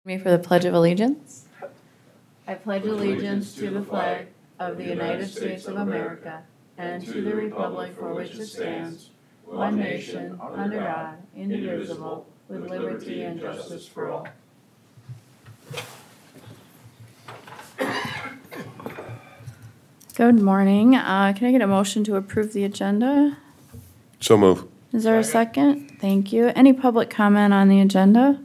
Me for the Pledge of Allegiance. I pledge allegiance to the flag of the United States of America and to the republic for which it stands, one nation, under God, indivisible, with liberty and justice for all. Good morning. Can I get a motion to approve the agenda? So move. Is there a second? Thank you. Any public comment on the agenda?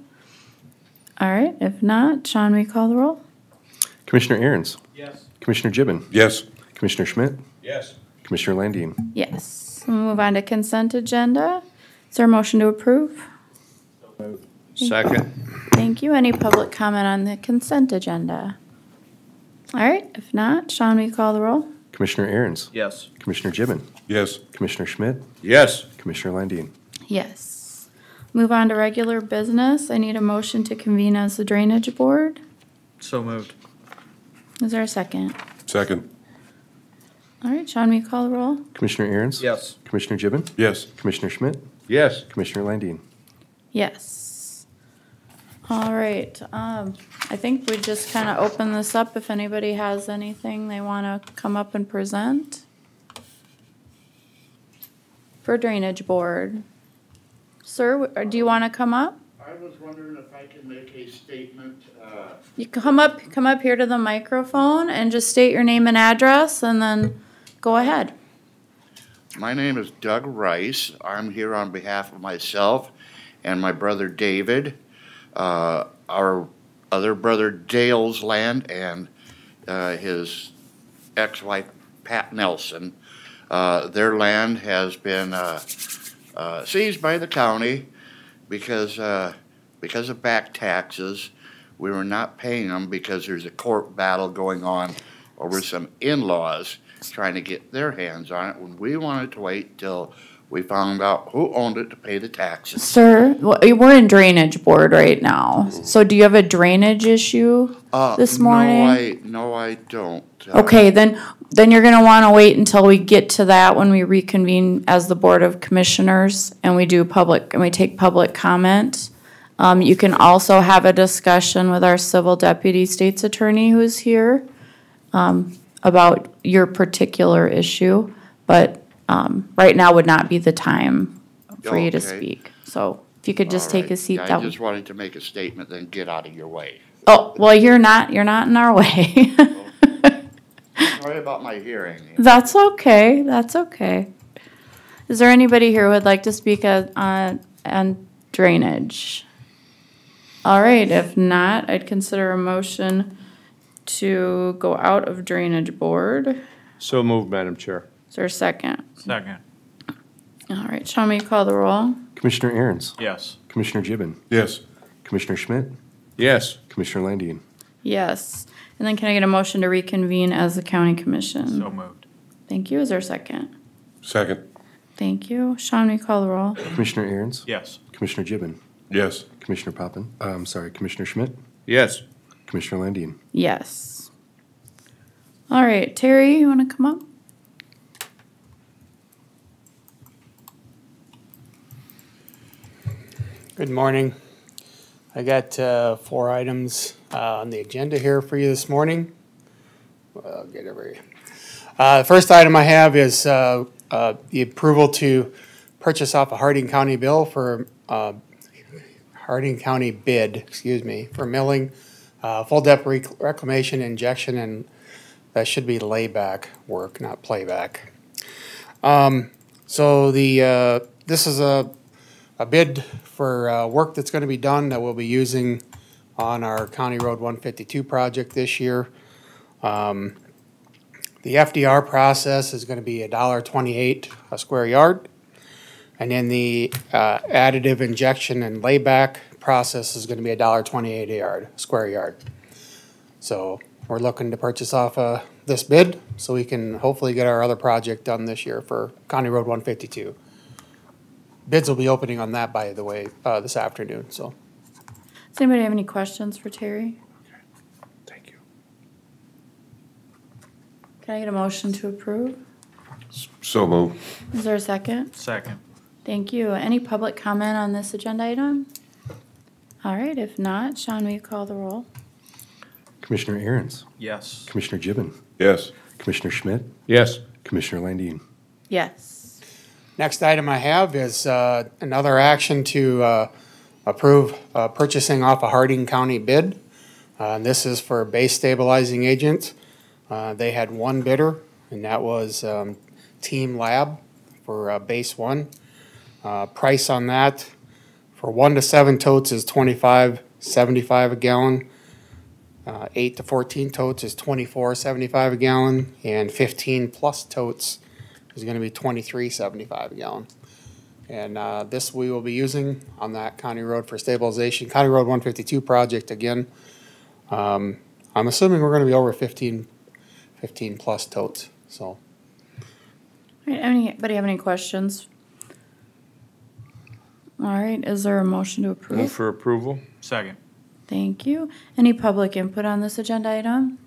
All right, if not, Sean, will you call the roll? Commissioner Aaron's. Yes. Commissioner Gibbon. Yes. Commissioner Schmidt. Yes. Commissioner Landine. Yes. We'll move on to consent agenda. Is there a motion to approve? Second. Thank you. Any public comment on the consent agenda? All right, if not, Sean, will you call the roll? Commissioner Aaron's. Yes. Commissioner Gibbon. Yes. Commissioner Schmidt. Yes. Commissioner Landine. Yes. Move on to regular business. I need a motion to convene as the drainage board. So moved. Is there a second? Second. All right, Sean, will you call the roll? Commissioner Aaron's. Yes. Commissioner Gibbon. Yes. Commissioner Schmidt. Yes. Commissioner Landine. Yes. All right, I think we just kind of open this up if anybody has anything they want to come up and present. For drainage board. Sir, do you want to come up? I was wondering if I could make a statement. You come up here to the microphone and just state your name and address and then go ahead. My name is Doug Rice. I'm here on behalf of myself and my brother David, our other brother Dale's land, and his ex-wife Pat Nelson. Their land has been seized by the county because of back taxes. We were not paying them because there's a court battle going on over some in-laws trying to get their hands on it when we wanted to wait till we found out who owned it to pay the taxes. Sir, we're in drainage board right now. So do you have a drainage issue this morning? No, I don't. Okay, then you're gonna wanna wait until we get to that when we reconvene as the Board of Commissioners and we take public comment. You can also have a discussion with our civil deputy state's attorney who's here about your particular issue, but right now would not be the time for you to Okay. speak. So if you could just take a seat. I just wanted to make a statement, then get out of your way. Oh, well, you're not in our way. Sorry about my hearing. That's okay, that's okay. Is there anybody here who would like to speak on drainage? All right, if not, I'd consider a motion to go out of drainage board. So moved, Madam Chair. Is there a second? Second. All right, Sean, will you call the roll? Commissioner Aaron's. Yes. Commissioner Gibbon. Yes. Commissioner Schmidt. Yes. Commissioner Landine. Yes. And then can I get a motion to reconvene as the county commission? So moved. Thank you. Is there a second? Second. Thank you. Sean, will you call the roll? Commissioner Aaron's. Yes. Commissioner Gibbon. Yes. Commissioner Commissioner Schmidt. Yes. Commissioner Landine. Yes. All right, Terry, you want to come up? Good morning. I got 4 items on the agenda here for you this morning. I'll get over here. The first item I have is the approval to purchase off a Harding County bill for Harding County bid, for milling, full depth reclamation, injection, and that should be layback work, not playback. So this is a bid for work that's going to be done that we'll be using on our County Road 152 project this year. The FDR process is going to be $1.28 a square yard. And then the additive injection and layback process is going to be $1.28 a square yard. So we're looking to purchase off this bid so we can hopefully get our other project done this year for County Road 152. Bids will be opening on that, by the way, this afternoon. So, Does anybody have any questions for Terry? Thank you. Can I get a motion to approve? So move. Is there a second? Second. Thank you. Any public comment on this agenda item? All right, if not, Sean, will you call the roll? Commissioner Aaron's, Yes. Commissioner Gibbon, Yes. Commissioner Schmidt, Yes. Commissioner Landine. Yes. Next item I have is another action to approve purchasing off a Harding County bid. And this is for base stabilizing agent. They had one bidder, and that was Team Lab for base one. Price on that for 1 to 7 totes is $25.75 a gallon. 8 to 14 totes is $24.75 a gallon, and 15 plus totes is going to be $23.75 a gallon. And this we will be using on that county road for stabilization, County Road 152 project again. I'm assuming we're going to be over 15 plus totes, so. All right, anybody have any questions? All right, is there a motion to Move approve? for approval? Second. Thank you. Any public input on this agenda item?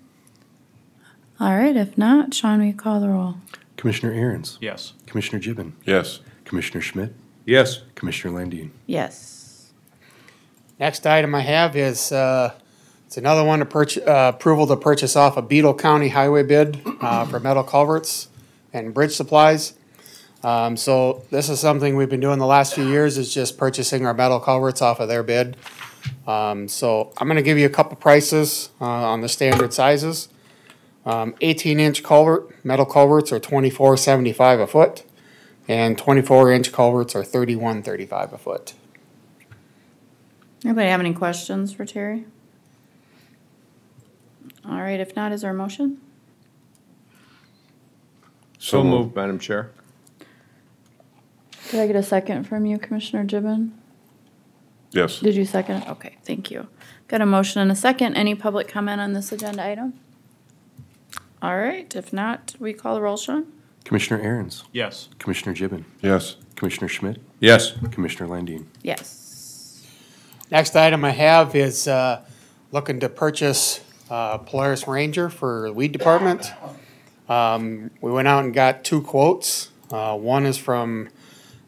All right, if not, Sean, will you call the roll? Commissioner Aaron's, Yes. Commissioner Gibbon, Yes. Commissioner Schmidt, Yes. Commissioner Landine. Yes. Next item I have is, it's another one to purchase, approval to purchase off a Beetle County highway bid, for metal culverts and bridge supplies. So this is something we've been doing the last few years, is just purchasing our metal culverts off of their bid. So I'm gonna give you a couple prices, on the standard sizes. 18-inch culvert, metal culverts are $24.75 a foot, and 24-inch culverts are $31.35 a foot. Anybody have any questions for Terry? All right, if not, is there a motion? So moved, Madam Chair. Did I get a second from you, Commissioner Gibbon? Yes. Did you second it? Okay, thank you. Got a motion and a second. Any public comment on this agenda item? All right, if not, we call the roll, Sean? Commissioner Aaron's, Yes. Commissioner Gibbon, Yes. Commissioner Schmidt, Yes. Commissioner Landine. Yes. Next item I have is looking to purchase Polaris Ranger for the weed department. We went out and got 2 quotes. One is from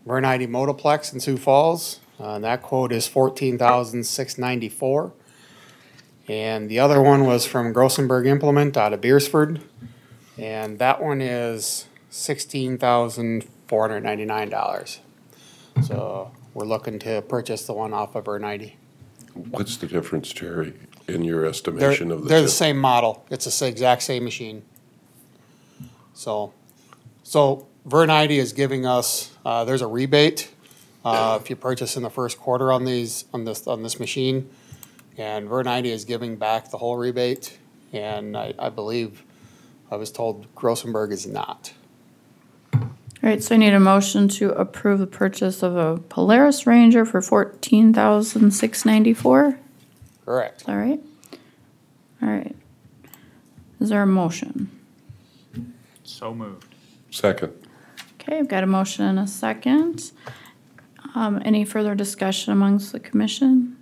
Vernite Motoplex in Sioux Falls. And that quote is $14,694. And the other one was from Grossenberg Implement out of Beersford. And that one is $16,499. So we're looking to purchase the one off of Vernite. What's the difference, Terry, in your They're, estimation of the they're the two? same model. It's the exact same machine. So Vernite is giving us, there's a rebate, if you purchase in the first quarter on this machine. And Vernite is giving back the whole rebate. And I believe, I was told Grossenberg is not. All right, so I need a motion to approve the purchase of a Polaris Ranger for $14,694. Correct. Is that right? All right. Is there a motion? So moved. Second. Okay, I've got a motion and a second. Any further discussion amongst the commission?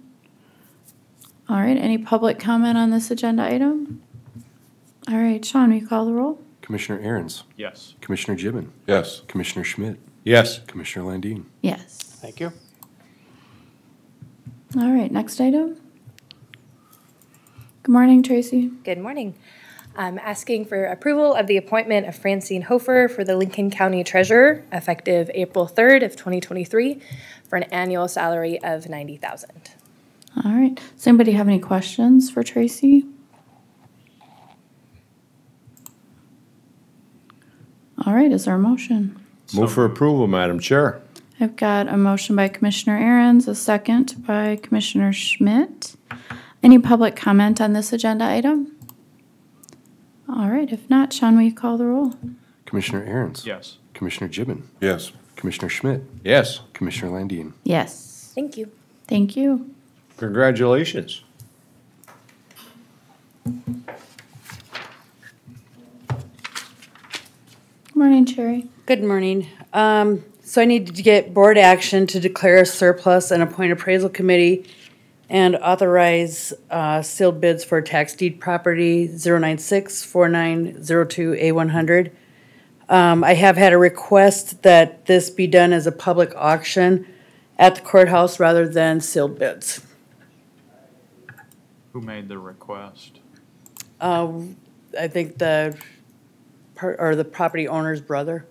All right, any public comment on this agenda item? All right, Sean, will you call the roll? Commissioner Aaron's, Yes. Commissioner Gibbon, Yes. Commissioner Schmidt, Yes. Commissioner Landine. Yes. Thank you. All right, next item. Good morning, Tracy. Good morning. I'm asking for approval of the appointment of Francine Hofer for the Lincoln County Treasurer, effective April 3rd of 2023, for an annual salary of $90,000. All right, does anybody have any questions for Tracy? All right, is there a motion? Move for approval, Madam Chair. I've got a motion by Commissioner Aaron's, a second by Commissioner Schmidt. Any public comment on this agenda item? All right, if not, Sean, will you call the roll? Commissioner Aaron's, Yes. Commissioner Gibbon, Yes. Commissioner Schmidt, Yes. Commissioner Landine. Yes. Thank you. Thank you. Congratulations. Good morning, Cherry. Good morning. So I need to get board action to declare a surplus and appoint appraisal committee and authorize sealed bids for tax deed property 0964902A100. I have had a request that this be done as a public auction at the courthouse rather than sealed bids. Who made the request? I think the property owner's brother.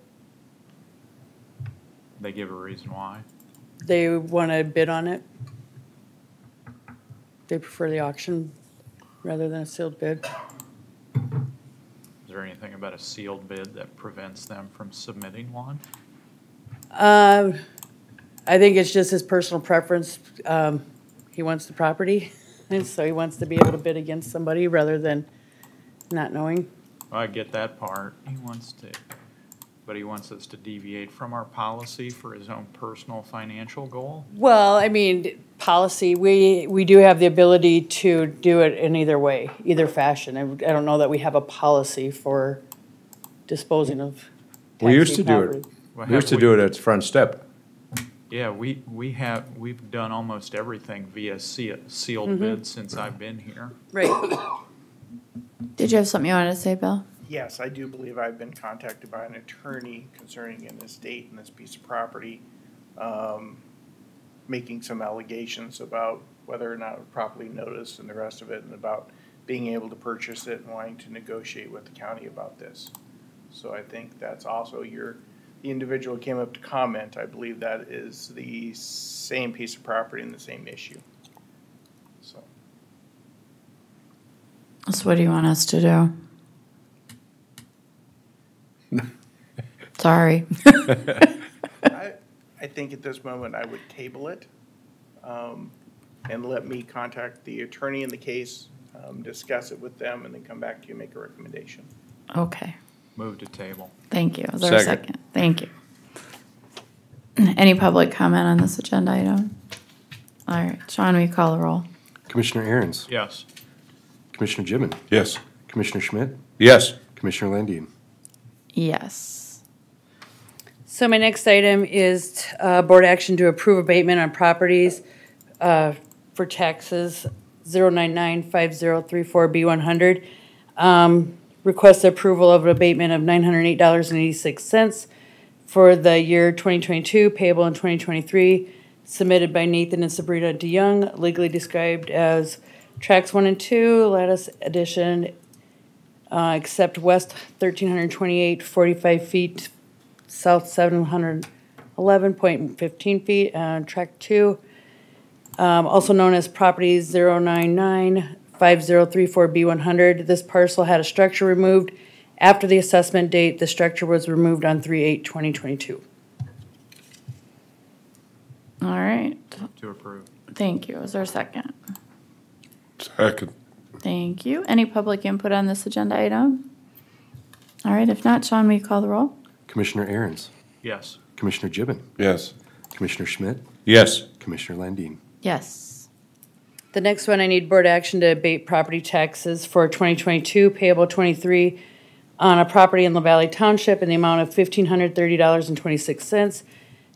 They give a reason why? They want to bid on it. They prefer the auction rather than a sealed bid. Is there anything about a sealed bid that prevents them from submitting one? I think it's just his personal preference. He wants the property, and so he wants to be able to bid against somebody rather than not knowing. Well, I get that part. He wants to, but he wants us to deviate from our policy for his own personal financial goal? Well, I mean, policy, we do have the ability to do it in either way, either fashion. I don't know that we have a policy for disposing of We used tax to deed do property. it. Well, We used to have do it at the front step. Yeah, we've done almost everything via sealed bids since I've been here. Right. Did you have something you wanted to say, Bill? Yes, I do believe I've been contacted by an attorney concerning an estate and this piece of property, making some allegations about whether or not it was properly noticed and the rest of it, and about being able to purchase it and wanting to negotiate with the county about this. So I think that's also the individual who came up to comment, I believe that is the same piece of property and the same issue. So. So what do you want us to do? Sorry. I think at this moment I would table it, and let me contact the attorney in the case, discuss it with them, and then come back to you and make a recommendation. Okay, Move to table. thank you. Is there a Second. second? Thank you. Any public comment on this agenda item? All right, Sean, will you call the roll? Commissioner Aaron's, Yes. Commissioner Gibbon, Yes. Commissioner Schmidt, Yes. Commissioner Landine. Yes. So my next item is board action to approve abatement on properties for taxes 0995034B100. Request approval of an abatement of $908.86 for the year 2022, payable in 2023, submitted by Nathan and Sabrina DeYoung, legally described as Tracks 1 and 2, lattice addition, except west 1,328, 45 feet, south 711.15 feet, track 2, also known as property 0995034B100. This parcel had a structure removed. After the assessment date, the structure was removed on 3/8/2022. All right, To approve. thank you. Is there a second? Second. Thank you. Any public input on this agenda item? All right, if not, Sean, will you call the roll? Commissioner Aaron's, Yes. Commissioner Gibbon, Yes. Commissioner Schmidt, Yes. Commissioner Landine. Yes. The next one, I need board action to abate property taxes for 2022, payable 23 on a property in La Valley Township in the amount of $1,530.26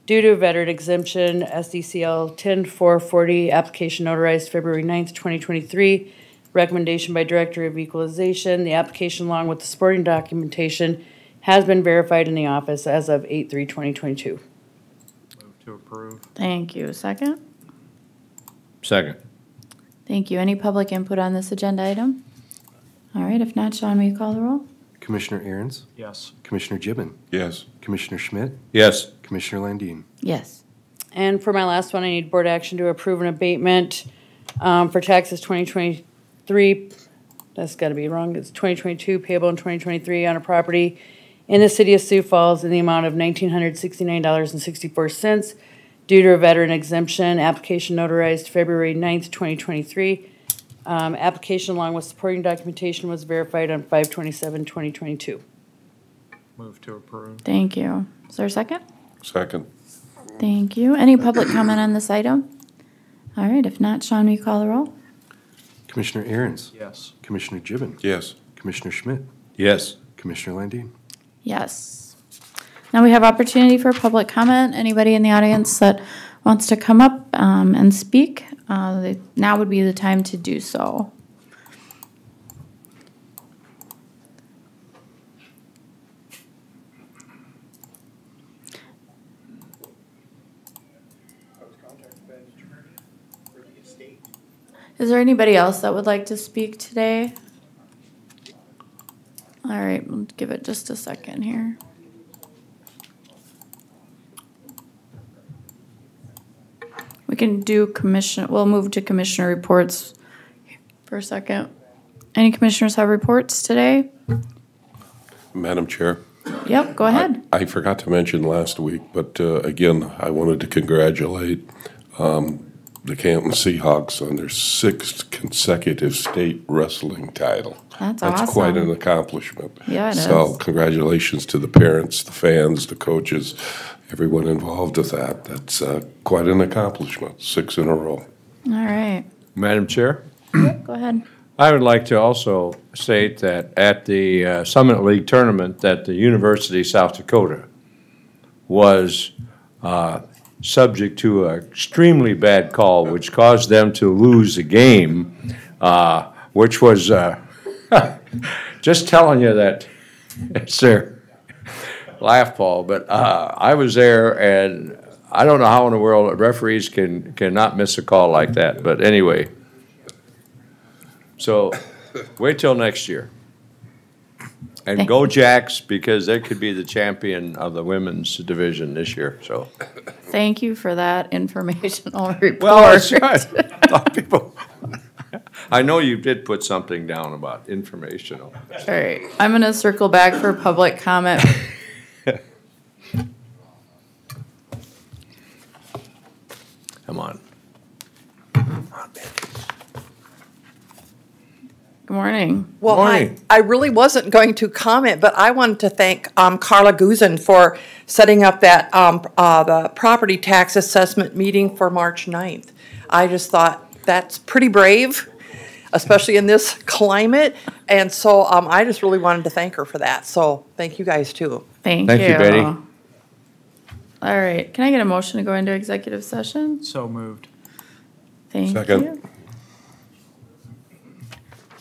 due to a veteran exemption, SDCL 10440, application notarized February 9th, 2023. Recommendation by Director of Equalization. The application, along with the supporting documentation, has been verified in the office as of 8/3/2022. Move to approve. Thank you. Second? Second. Thank you. Any public input on this agenda item? All right, if not, Sean, will you call the roll? Commissioner Aaron's, Yes. Commissioner Gibbon, Yes. Commissioner Schmidt, Yes. Commissioner Landine. Yes. And for my last one, I need board action to approve an abatement for taxes 2023. That's got to be wrong. It's 2022 payable in 2023 on a property in the city of Sioux Falls in the amount of $1,969.64 due to a veteran exemption. Application notarized February 9th, 2023. Application along with supporting documentation was verified on 5/27/2022. Move to approve. Thank you. Is there a second? Second. Thank you. Any public comment on this item? All right, if not, Sean, will you call the roll? Commissioner Aaron's, Yes. Commissioner Gibbon, Yes. Commissioner Schmidt, Yes. Commissioner Landine. Yes. Now we have opportunity for public comment. Anybody in the audience that wants to come up and speak, now would be the time to do so. Is there anybody else that would like to speak today? All right, we'll give it just a second here. We can do we'll move to commissioner reports for a second. Any commissioners have reports today? Madam Chair, Yep, go ahead. I forgot to mention last week, but again, I wanted to congratulate the Canton Seahawks on their 6th consecutive state wrestling title. That's That's awesome. quite an accomplishment. Yeah, it So is. congratulations to the parents, the fans, the coaches, everyone involved with that. That's quite an accomplishment, 6 in a row. All right. Madam Chair, Yep, go ahead. I would like to also state that at the Summit League tournament, that the University of South Dakota was subject to an extremely bad call, which caused them to lose a game, which was just telling you that it's their laugh, Paul. But I was there, and I don't know how in the world referees cannot miss a call like that. But anyway, so wait till next year. And go Jacks, because they could be the champion of the women's division this year, so. Thank you for that informational report. Well, that's right. People, I know you did put something down about informational. All right, I'm gonna circle back for public comment. Come on. Good morning. Well, Morning. I really wasn't going to comment, but I wanted to thank Carla Guzin for setting up that the property tax assessment meeting for March 9th. I just thought that's pretty brave, especially in this climate, and so I just really wanted to thank her for that. So thank you guys too. Thank Thank you, Betty. All right, can I get a motion to go into executive session? So moved. Thank Second. you.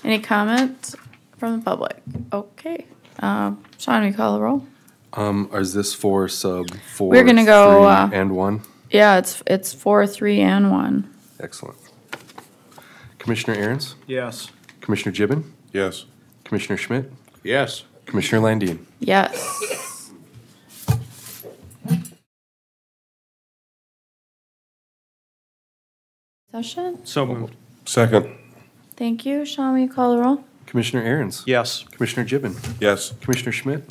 Any comment from the public? Okay, Sean, will you call the roll? Is this for sub 4, We're gonna go, 3, and 1? Yeah, it's 4, 3, and 1. Excellent. Commissioner Aaron's, Yes. Commissioner Gibbon, Yes. Commissioner Schmidt, Yes. Commissioner Landine. Yes. Session? So moved. Second. Thank you. Sean, will you call the roll? Commissioner Aaron's, Yes. Commissioner Gibbon, Yes. Commissioner Schmidt,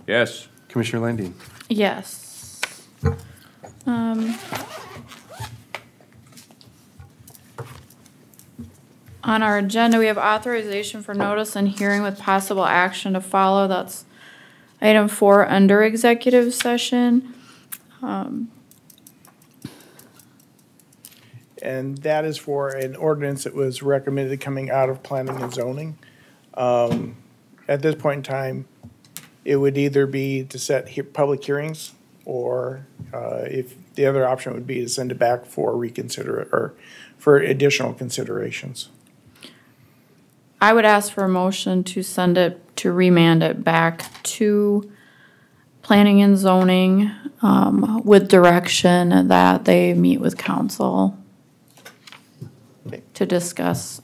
Yes. Commissioner Landine. Yes. On our agenda, we have authorization for notice and hearing with possible action to follow. That's item 4 under executive session. And that is for an ordinance that was recommended coming out of planning and zoning. At this point in time, it would either be to set public hearings, or if the other option would be to send it back for or for additional considerations. I would ask for a motion to to remand it back to planning and zoning, with direction that they meet with council to discuss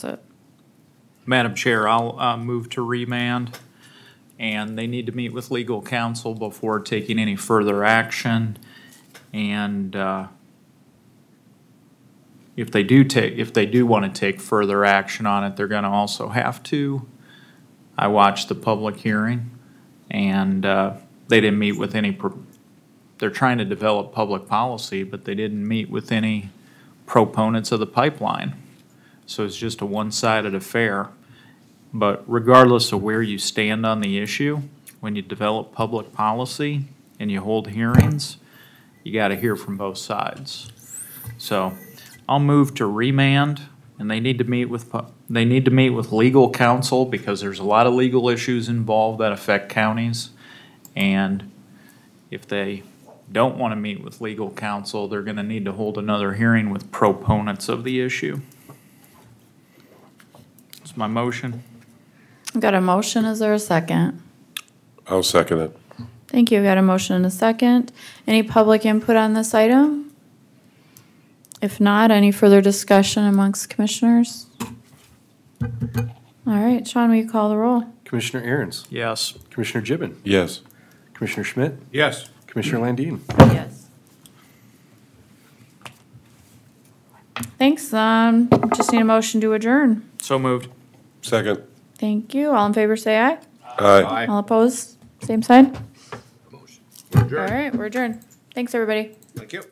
it. Madam Chair, I'll move to remand, and they need to meet with legal counsel before taking any further action. And if they do want to take further action on it, they're going to also have to. I watched the public hearing, and they didn't meet with any. They're trying to develop public policy, but they didn't meet with any proponents of the pipeline. So it's just a one-sided affair. But regardless of where you stand on the issue, when you develop public policy and you hold hearings, you got to hear from both sides. So I'll move to remand, and they need to meet with legal counsel, because there's a lot of legal issues involved that affect counties. And if they don't want to meet with legal counsel, they're going to need to hold another hearing with proponents of the issue. That's my motion. I've got a motion. Is there a second? I'll second it. Thank you. I've got a motion and a second. Any public input on this item? If not, any further discussion amongst commissioners? All right, Sean, will you call the roll? Commissioner Aaron's, Yes. Commissioner Gibbon, Yes. Commissioner Schmidt, Yes. Commissioner Landine. Yes. Thanks, just need a motion to adjourn. So moved. Second. Thank you. All in favor, say aye. Aye. All opposed, same side? All right, we're adjourned. Thanks, everybody. Thank you.